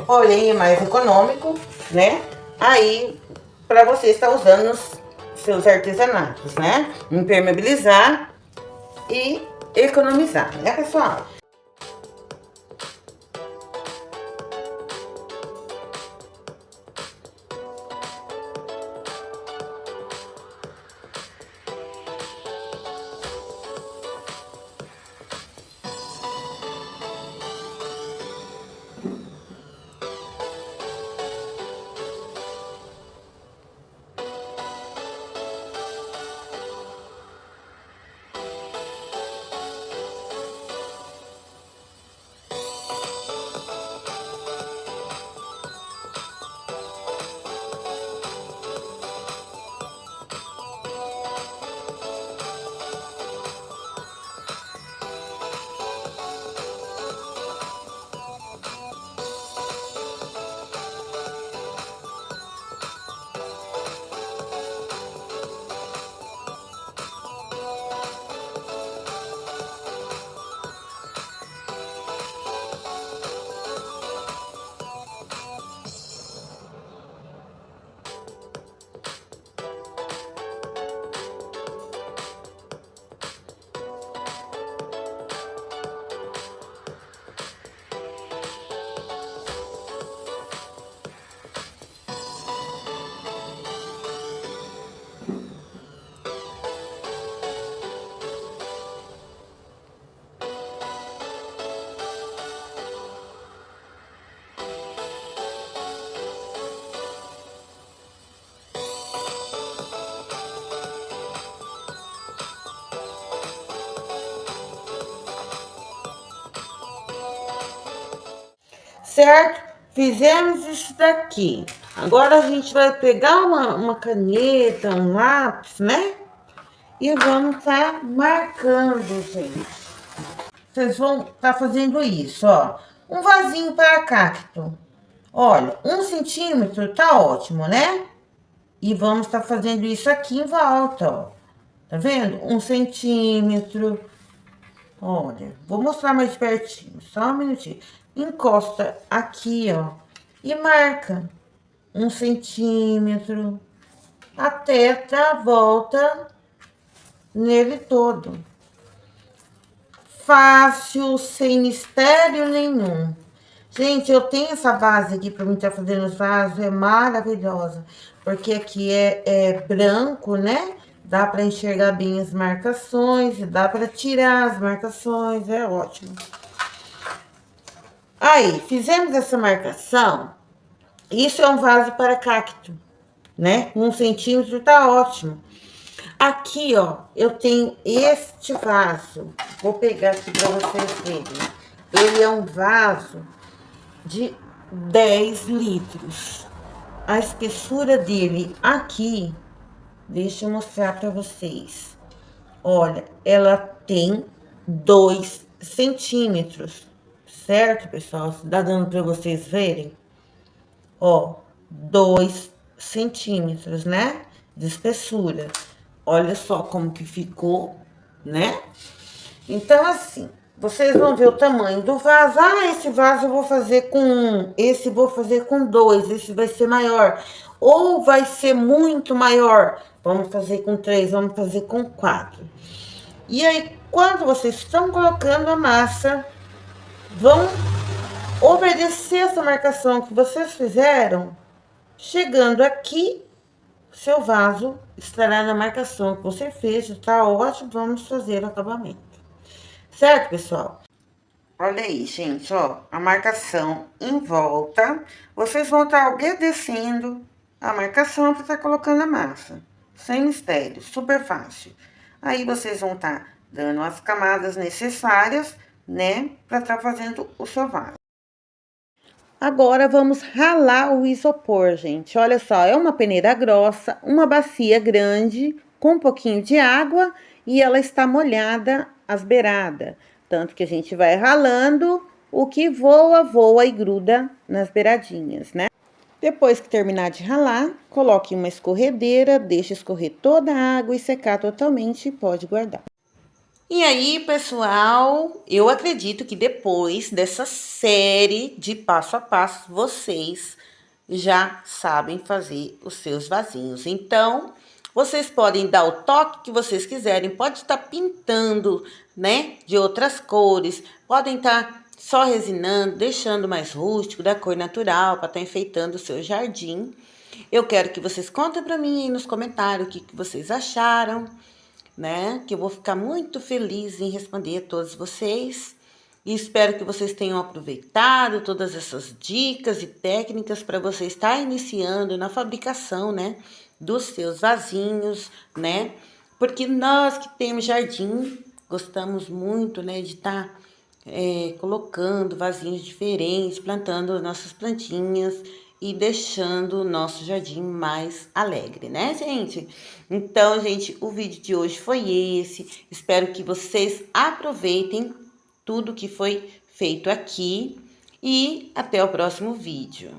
porém é mais econômico, né? Aí, para você estar usando nos seus artesanatos, né? Impermeabilizar e economizar, né, pessoal? certo? Fizemos isso daqui. Agora a gente vai pegar uma caneta, um lápis, né? E vamos tá marcando, gente. Vocês vão tá fazendo isso, ó. Um vasinho para cacto. Olha, 1 centímetro tá ótimo, né? E vamos estar fazendo isso aqui em volta, ó. Tá vendo? 1 centímetro. Olha, vou mostrar mais pertinho, só um minutinho. Encosta aqui, ó, e marca 1 centímetro até dar a volta nele todo. Fácil, sem mistério nenhum. Gente, eu tenho essa base aqui para mim estar fazendo os vasos, é maravilhosa. Porque aqui é branco, né? Dá para enxergar bem as marcações, dá para tirar as marcações, é ótimo. Aí, fizemos essa marcação. Isso é um vaso para cacto, né? 1 centímetro tá ótimo. Aqui, ó, eu tenho este vaso. Vou pegar aqui para vocês verem. Ele é um vaso de 10 litros. A espessura dele aqui, deixa eu mostrar para vocês. Olha, ela tem 2 centímetros, certo, pessoal? Tá dando para vocês verem? Ó, 2 centímetros, né? De espessura. Olha só como que ficou, né? Então, assim, vocês vão ver o tamanho do vaso. Ah, esse vaso eu vou fazer com 1, esse vou fazer com 2, esse vai ser maior. Ou vai ser muito maior. Vamos fazer com 3, vamos fazer com 4. E aí, quando vocês estão colocando a massa, vão obedecer essa marcação que vocês fizeram. Chegando aqui, seu vaso estará na marcação que você fez, tá ótimo, vamos fazer o acabamento. Certo, pessoal? Olha aí, gente, ó, a marcação em volta. Vocês vão estar obedecendo a marcação para estar colocando a massa. Sem mistério, super fácil. Aí, vocês vão estar dando as camadas necessárias, né, para estar fazendo o seu vaso. Agora, vamos ralar o isopor, gente. Olha só, é uma peneira grossa, uma bacia grande, com um pouquinho de água, e ela está molhada às beiradas. Tanto que a gente vai ralando, o que voa, voa e gruda nas beiradinhas, né? Depois que terminar de ralar, coloque uma escorredeira, deixe escorrer toda a água e secar totalmente e pode guardar. E aí, pessoal, eu acredito que depois dessa série de passo a passo, vocês já sabem fazer os seus vasinhos. Então, vocês podem dar o toque que vocês quiserem, pode estar pintando, né, de outras cores, podem estar só resinando, deixando mais rústico, da cor natural, para estar enfeitando o seu jardim. Eu quero que vocês contem para mim aí nos comentários o que vocês acharam, né? Que eu vou ficar muito feliz em responder a todos vocês. E espero que vocês tenham aproveitado todas essas dicas e técnicas para você estar iniciando na fabricação, né, dos seus vasinhos, né? Porque nós que temos jardim, gostamos muito, né, de estar colocando vasinhos diferentes, plantando nossas plantinhas e deixando o nosso jardim mais alegre, né, gente? Então, gente, o vídeo de hoje foi esse. Espero que vocês aproveitem tudo que foi feito aqui e até o próximo vídeo.